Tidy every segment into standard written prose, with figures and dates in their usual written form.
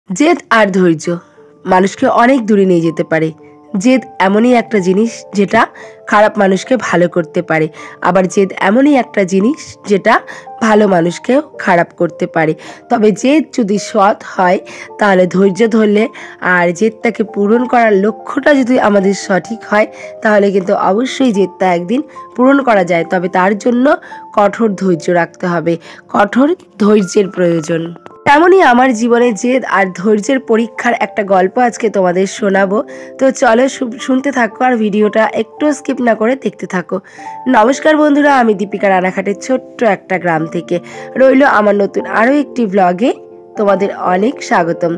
জেদ আর ধৈর্য মানুষকে অনেক দূরে নিয়ে যেতে পারে। জেদ এমনই একটা জিনিস যেটা খারাপ মানুষকে ভালো করতে পারে, আবার জেদ এমনই একটা জিনিস যেটা ভালো মানুষকেও খারাপ করতে পারে। তবে জেদ যদি সৎ হয় তাহলে ধৈর্য ধরলে আর জেদটাকে পূরণ করার লক্ষ্যটা যদি আমাদের সঠিক হয় তাহলে কিন্তু অবশ্যই জেদটা একদিন পূরণ করা যায়। তবে তার জন্য কঠোর ধৈর্য রাখতে হবে, কঠোর ধৈর্যের প্রয়োজন। তেমনই আমার জীবনে জেদ আর ধৈর্যের পরীক্ষার একটা গল্প আজকে তোমাদের শোনাবো। তো চলো শুনতে থাকো আর ভিডিওটা একটু স্কিপ না করে দেখতে থাকো। নমস্কার বন্ধুরা, আমি দীপিকা রানাঘাটের ছোট্ট একটা গ্রাম থেকে রইল আমার নতুন আরও একটি ব্লগে তোমাদের অনেক স্বাগতম।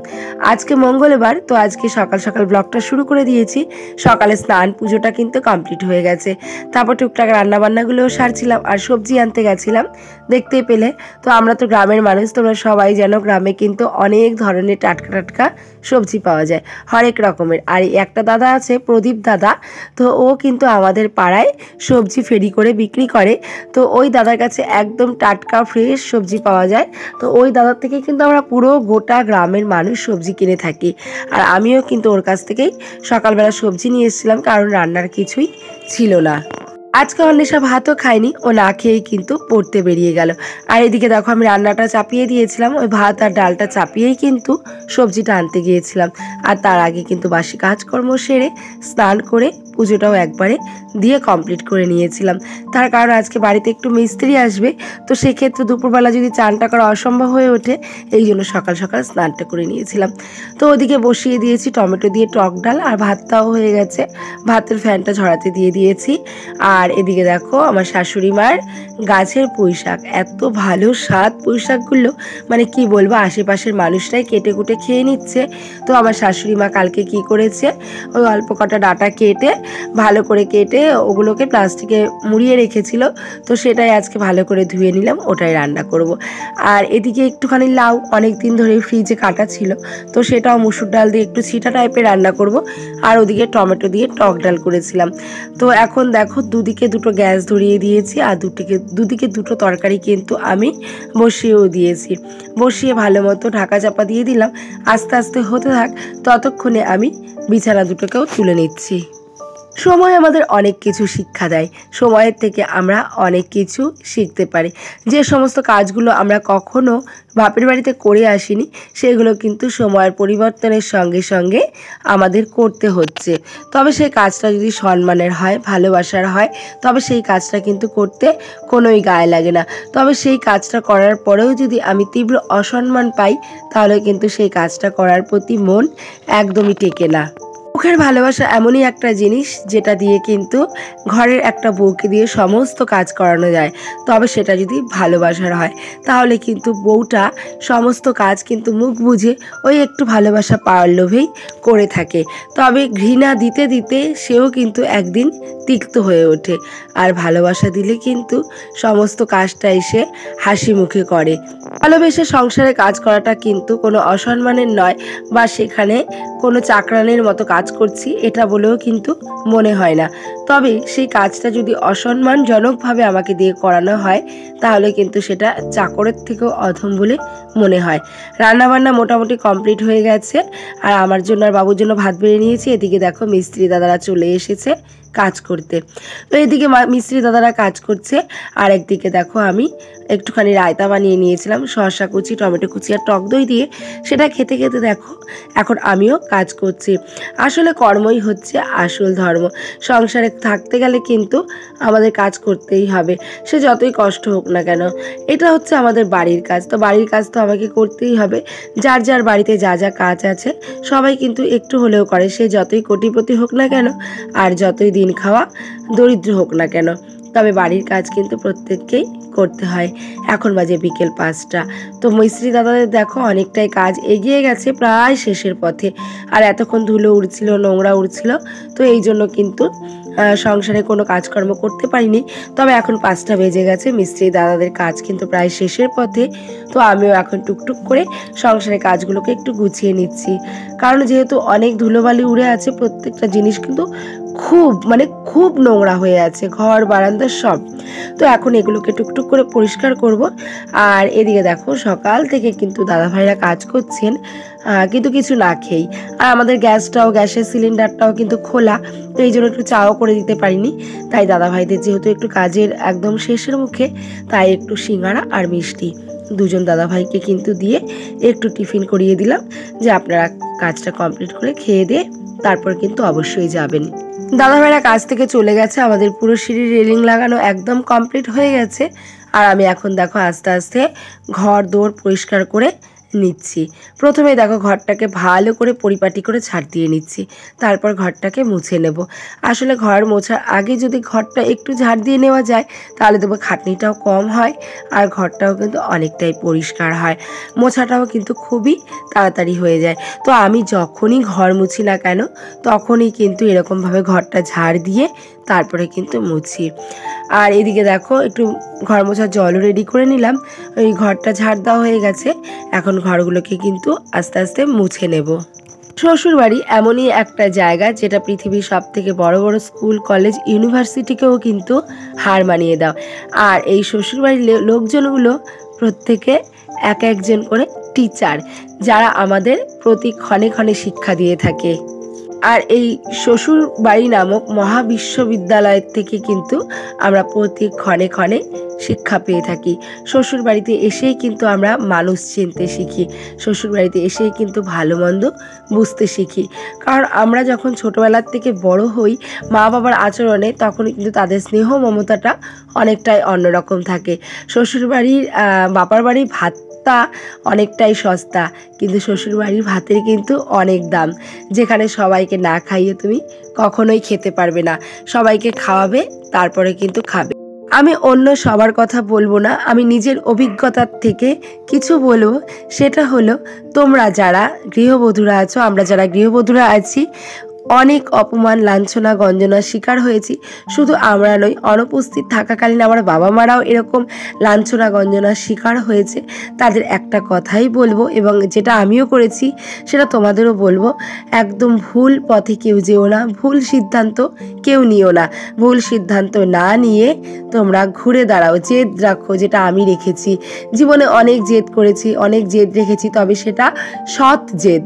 আজকে মঙ্গলবার, তো আজকে সকাল সকাল ব্লগটা শুরু করে দিয়েছি। সকালে স্নান পুজোটা কিন্তু কমপ্লিট হয়ে গেছে, তারপর টুকটাক রান্নাবান্নাগুলোও সারছিলাম আর সবজি আনতে গেছিলাম। দেখতেই পেলে, তো আমরা তো গ্রামের মানুষ, তোমরা সবাই জানো গ্রামে কিন্তু অনেক ধরনের টাটকা টাটকা সবজি পাওয়া যায়, হরেক রকমের। আর একটা দাদা আছে, প্রদীপ দাদা, তো ও কিন্তু আমাদের পাড়ায় সবজি ফেরি করে বিক্রি করে। তো ওই দাদার কাছে একদম টাটকা ফ্রেশ সবজি পাওয়া যায়। তো ওই দাদার থেকে কিন্তু আমরা পুরো গোটা গ্রামের মানুষ সবজি কিনে থাকি। আর আমিও কিন্তু ওর কাছ থেকেই সকালবেলা সবজি নিয়ে এসেছিলাম, কারণ রান্নার কিছুই ছিল না। আজকে অন্বেষা ভাতও খায়নি, ও না খেয়েই কিন্তু পড়তে বেরিয়ে গেল। আর এদিকে দেখো, আমি রান্নাটা চাপিয়ে দিয়েছিলাম, ওই ভাত আর ডালটা চাপিয়েই কিন্তু সবজিটা আনতে গিয়েছিলাম। আর তার আগে কিন্তু বাসি কাজকর্ম সেরে স্নান করে পুজোটাও একবারে দিয়ে কমপ্লিট করে নিয়েছিলাম। তার কারণ আজকে বাড়িতে একটু মিস্ত্রি আসবে, তো সেক্ষেত্রে দুপুরবেলা যদি চানটা করা অসম্ভব হয়ে ওঠে, এই জন্য সকাল সকাল স্নানটা করে নিয়েছিলাম। তো ওদিকে বসিয়ে দিয়েছি টমেটো দিয়ে টক ডাল, আর ভাতটাও হয়ে গেছে, ভাতের ফ্যানটা ঝরাতে দিয়ে দিয়েছি। আর এদিকে দেখো আমার শাশুড়ি মার গাছের পুঁই শাক, এত ভালো স্বাদ পুঁই শাকগুলো, মানে কি বলবো, আশেপাশের মানুষরাই কেটে কুটে খেয়ে নিচ্ছে। তো আমার শাশুড়ি মা কালকে কি করেছে, ওই অল্প কটা ডাঁটা কেটে ভালো করে কেটে ওগুলোকে প্লাস্টিকে মুড়িয়ে রেখেছিল। তো সেটাই আজকে ভালো করে ধুয়ে নিলাম, ওটাই রান্না করব। আর এদিকে একটুখানি লাউ অনেক দিন ধরে ফ্রিজে কাটা ছিল, তো সেটাও মুসুর ডাল দিয়ে একটু ছিটা টাইপের রান্না করব। আর ওদিকে টমেটো দিয়ে টক ডাল করেছিলাম। তো এখন দেখো দুদিকে দুটো গ্যাস ধরিয়ে দিয়েছি, আর দুদিকে দুটো তরকারি কিন্তু আমি বসিয়েও দিয়েছি। বসিয়ে ভালো মতো ঢাকা চাপা দিয়ে দিলাম, আস্তে আস্তে হতে থাক, ততক্ষণে আমি বিছানা দুটোকেও তুলে নিচ্ছি। সময় আমাদের অনেক কিছু শিক্ষা দেয়, সময়ের থেকে আমরা অনেক কিছু শিখতে পারি। যে সমস্ত কাজগুলো আমরা কখনো বাপের বাড়িতে করে আসিনি, সেগুলো কিন্তু সময়ের পরিবর্তনের সঙ্গে সঙ্গে আমাদের করতে হচ্ছে। তবে সেই কাজটা যদি সম্মানের হয়, ভালোবাসার হয়, তবে সেই কাজটা কিন্তু করতে কোনোই গায়ে লাগে না। তবে সেই কাজটা করার পরেও যদি আমি তীব্র অসম্মান পাই, তাহলে কিন্তু সেই কাজটা করার প্রতি মন একদমই টেকে না। মুখের ভালোবাসা এমনই একটা জিনিস যেটা দিয়ে কিন্তু ঘরের একটা বউকে দিয়ে সমস্ত কাজ করানো যায়। তবে সেটা যদি ভালোবাসার হয়, তাহলে কিন্তু বউটা সমস্ত কাজ কিন্তু মুখ বুঝে ওই একটু ভালোবাসা পাওয়ার লোভেই করে থাকে। তবে ঘৃণা দিতে দিতে সেও কিন্তু একদিন তিক্ত হয়ে ওঠে। আর ভালোবাসা দিলে কিন্তু সমস্ত কাজটা এসে হাসি মুখে করে। ভালোবেসে সংসারে কাজ করাটা কিন্তু কোনো অসম্মানের নয়, বা সেখানে কোনো চাকরানির মতো কাজ করছি এটা বলেও কিন্তু মনে হয় না। তবে সেই কাজটা যদি অসম্মানজনকভাবে আমাকে দিয়ে করানো হয়, তাহলে কিন্তু সেটা চাকরের থেকেও অধম বলে মনে হয়। রান্নাবান্না মোটামুটি কমপ্লিট হয়ে গেছে, আর আমার জন্য আর বাবুর জন্য ভাত বেড়ে নিয়েছি। এদিকে দেখো মিস্ত্রি দাদারা চলে এসেছে কাজ করতে। তো এদিকে মিস্ত্রি দাদারা কাজ করছে, আর একদিকে দেখো আমি একটুখানি রায়তা বানিয়ে নিয়েছিলাম শসা কুচি, টমেটো কুচি আর টক দই দিয়ে। সেটা খেতে খেতে দেখো এখন আমিও কাজ করছি। আসলে কর্মই হচ্ছে আসল ধর্ম। সংসারে থাকতে গেলে কিন্তু আমাদের কাজ করতেই হবে, সে যতই কষ্ট হোক না কেন। এটা হচ্ছে আমাদের বাড়ির কাজ, তো বাড়ির কাজ তো আমাকে করতেই হবে। যার যার বাড়িতে যা যা কাজ আছে সবাই কিন্তু একটু হলেও করে, সে যতই কোটিপতি হোক না কেন আর যতই দিন খাওয়া দরিদ্র হোক না কেন, তবে বাড়ির কাজ কিন্তু প্রত্যেককেই করতে হয়। এখন বাজে বিকেল 5টা। তো মিস্ত্রি দাদাদের দেখো অনেকটাই কাজ এগিয়ে গেছে, প্রায় শেষের পথে। আর এতক্ষণ ধুলো উড়ছিল, নোংরা উড়ছিল, তো এই জন্য কিন্তু সংসারে কোনো কাজকর্ম করতে পারিনি। তবে এখন 5টা বেজে গেছে, মিস্ত্রি দাদাদের কাজ কিন্তু প্রায় শেষের পথে। তো আমিও এখন টুকটুক করে সংসারের কাজগুলোকে একটু গুছিয়ে নিচ্ছি, কারণ যেহেতু অনেক ধুলোবালি উড়ে আছে, প্রত্যেকটা জিনিস কিন্তু খুব নোংরা হয়ে আছে, ঘর বারান্দা সব। তো এখন এগুলোকে টুকটুক করে পরিষ্কার করব। আর এদিকে দেখো সকাল থেকে কিন্তু দাদাভাইরা কাজ করছেন, কিন্তু কিছু না খেয়েই। আর আমাদের গ্যাসের সিলিন্ডারটাও কিন্তু খোলা, তো এই জন্য একটু চাও করে দিতে পারিনি। তাই দাদাভাইদের যেহেতু একটু কাজের একদম শেষের মুখে, তাই একটু সিঙ্গারা আর মিষ্টি দুজন দাদাভাইকে কিন্তু দিয়ে একটু টিফিন করিয়ে দিলাম, যে আপনারা কাজটা কমপ্লিট করে খেয়ে দিয়ে তারপর কিন্তু অবশ্যই যাবেন। দাদাভাইরা কাজ থেকে চলে গেছে, আমাদের পুরো সিঁড়ির রেলিং লাগানো একদম কমপ্লিট হয়ে গেছে। আর আমি এখন দেখো আস্তে আস্তে ঘর দোর পরিষ্কার করে নিচ্ছি। প্রথমে দেখো ঘরটাকে ভালো করে পরিপাটি করে ছাড় দিয়ে নিচ্ছি, তারপর ঘরটাকে মুছে নেব। আসলে ঘর মোছার আগে যদি ঘরটা একটু ঝাড় দিয়ে নেওয়া যায়, তাহলে দেখবো খাটনিটাও কম হয় আর ঘরটাও কিন্তু অনেকটাই পরিষ্কার হয়, মোছাটাও কিন্তু খুবই তাড়াতাড়ি হয়ে যায়। তো আমি যখনই ঘর মুছি না কেন, তখনই কিন্তু এরকমভাবে ঘরটা ঝাড় দিয়ে তারপরে কিন্তু মুছি। আর এদিকে দেখো একটু ঘর মোছার জলও রেডি করে নিলাম, ওই ঘরটা ঝাড় দেওয়া হয়ে গেছে। এখন ঘরগুলোকে কিন্তু আস্তে আস্তে মুছে নেব। শ্বশুরবাড়ি এমনই একটা জায়গা যেটা পৃথিবীর সব থেকে বড় বড় স্কুল, কলেজ, ইউনিভার্সিটিকেও কিন্তু হার মানিয়ে দাও। আর এই শ্বশুরবাড়ির লোকজনগুলো প্রত্যেকে এক একজন করে টিচার, যারা আমাদের প্রতি ক্ষণে ক্ষণে শিক্ষা দিয়ে থাকে। আর এই শ্বশুর বাড়ি নামক মহাবিশ্ববিদ্যালয় থেকে কিন্তু আমরা প্রতি ক্ষণে ক্ষণে শিক্ষা পেয়ে থাকি। শ্বশুর বাড়িতে এসেই কিন্তু আমরা মানুষ চিনতে শিখি, শ্বশুর বাড়িতে এসেই কিন্তু ভালো মন্দ বুঝতে শিখি। কারণ আমরা যখন ছোটোবেলার থেকে বড় হই মা বাবার আচরণে, তখন কিন্তু তাদের স্নেহ মমতাটা অনেকটাই অন্যরকম থাকে। শ্বশুর বাড়ির বাবার বাড়ির ভাতটা অনেকটাই সস্তা, কিন্তু শ্বশুরবাড়ির ভাতের কিন্তু অনেক দাম, যেখানে সবাইকে না খাইয়ে তুমি কখনোই খেতে পারবে না, সবাইকে খাওয়াবে তারপরে কিন্তু খাবে। আমি অন্য সবার কথা বলবো না, আমি নিজের অভিজ্ঞতার থেকে কিছু বলবো। সেটা হলো, তোমরা যারা গৃহবধূরা আছো, আমরা যারা গৃহবধূরা আছি, অনেক অপমান, লাঞ্ছনা, গঞ্জনার শিকার হয়েছি। শুধু আমরা নই, অনুপস্থিত থাকাকালীন আমার বাবা মারাও এরকম লাঞ্ছনা গঞ্জনার শিকার হয়েছে। তাদের একটা কথাই বলবো, এবং যেটা আমিও করেছি সেটা তোমাদেরও বলবো, একদম ভুল পথে কেউ যেও না, ভুল সিদ্ধান্ত কেউ নিও না। ভুল সিদ্ধান্ত না নিয়ে তোমরা ঘুরে দাঁড়াও, জেদ রাখো, যেটা আমি রেখেছি। জীবনে অনেক জেদ করেছি, অনেক জেদ রেখেছি, তবে সেটা সৎ জেদ,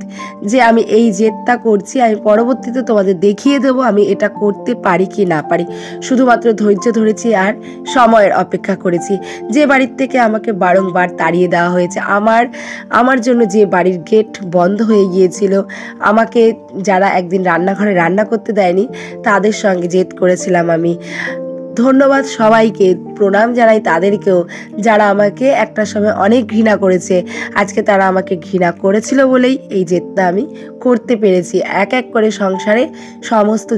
যে আমি এই জেদটা করছি, আমি পরবর্তীতে তোমাদের দেখিয়ে দেবো আমি এটা করতে পারি কি না পারি। শুধুমাত্র ধৈর্য ধরেছি আর সময়ের অপেক্ষা করেছি। যে বাড়ির থেকে আমাকে বারংবার তাড়িয়ে দেওয়া হয়েছে, আমার জন্য যে বাড়ির গেট বন্ধ হয়ে গিয়েছিল, আমাকে যারা একদিন রান্নাঘরে রান্না করতে দেয়নি, তাদের সঙ্গে জেদ করেছিলাম আমি। ধন্যবাদ সবাইকে, প্রণাম জানাই তাদেরকেও, যারা আমাকে একটা সময় অনেক ঘৃণা করেছে। আজকে তারা আমাকে ঘৃণা করেছিল বলেই এই জেদটা আমি করতে পেরেছি। এক এক করে সংসারে সমস্ত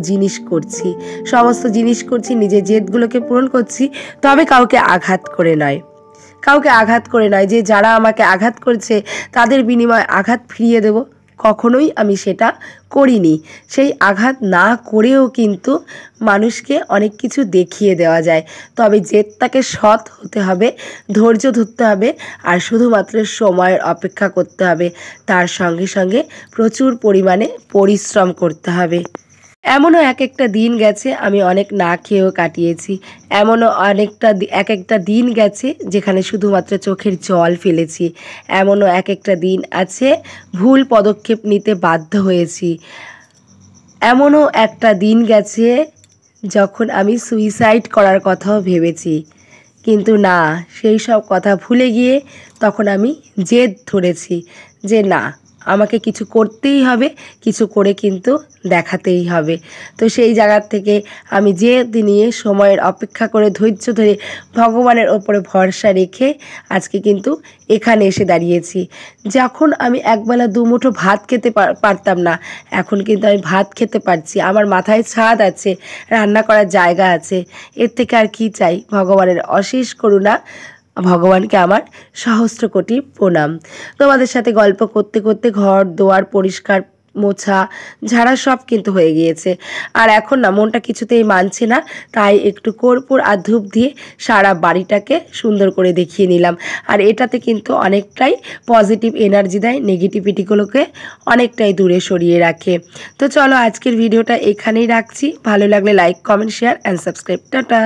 জিনিস করছি, নিজের জেদগুলোকে পূরণ করছি, তবে কাউকে আঘাত করে নয়, যে যারা আমাকে আঘাত করছে তাদের বিনিময়ে আঘাত ফিরিয়ে দেব, কখনোই আমি সেটা করিনি। সেই আঘাত না করেও কিন্তু মানুষকে অনেক কিছু দেখিয়ে দেওয়া যায়, তবে জেদটাকে সৎ হতে হবে, ধৈর্য ধরতে হবে, আর শুধুমাত্র সময়ের অপেক্ষা করতে হবে। তার সঙ্গে সঙ্গে প্রচুর পরিমাণে পরিশ্রম করতে হবে। এমনও এক একটা দিন গেছে আমি অনেক না খেয়েও কাটিয়েছি, এমনও এক একটা দিন গেছে যেখানে শুধুমাত্র চোখের জল ফেলেছি, এমনও এক একটা দিন আছে ভুল পদক্ষেপ নিতে বাধ্য হয়েছি, এমনও একটা দিন গেছে যখন আমি সুইসাইড করার কথাও ভেবেছি। কিন্তু না, সেই সব কথা ভুলে গিয়ে তখন আমি জেদ ধরেছি যে না, আমাকে কিছু করতেই হবে, কিছু করে কিন্তু দেখাতেই হবে। তো সেই জায়গার থেকে আমি জেদ নিয়ে সময়ের অপেক্ষা করে ধৈর্য ধরে ভগবানের ওপরে ভরসা রেখে আজকে কিন্তু এখানে এসে দাঁড়িয়েছি। যখন আমি একবেলা দুমুঠো ভাত খেতে পারতাম না, এখন কিন্তু আমি ভাত খেতে পারছি, আমার মাথায় ছাদ আছে, রান্না করার জায়গা আছে। এর থেকে আর কি চাই? ভগবানের অশেষ করুণা, ভগবানকে আমার সহস্র কোটি প্রণাম। তোমাদের সাথে গল্প করতে করতে ঘর দোয়ার পরিষ্কার মোছা ঝাড়া সব কিন্তু হয়ে গিয়েছে। আর এখন না মনটা কিছুতেই মানছে না, তাই একটু কর্পূর আর ধূপ দিয়ে সারা বাড়িটাকে সুন্দর করে দেখিয়ে নিলাম। আর এটাতে কিন্তু অনেকটাই পজিটিভ এনার্জি দেয়, নেগেটিভিটিগুলোকে অনেকটাই দূরে সরিয়ে রাখে। তো চলো আজকের ভিডিওটা এখানেই রাখছি। ভালো লাগলে like, comment, share and subscribe. Tata.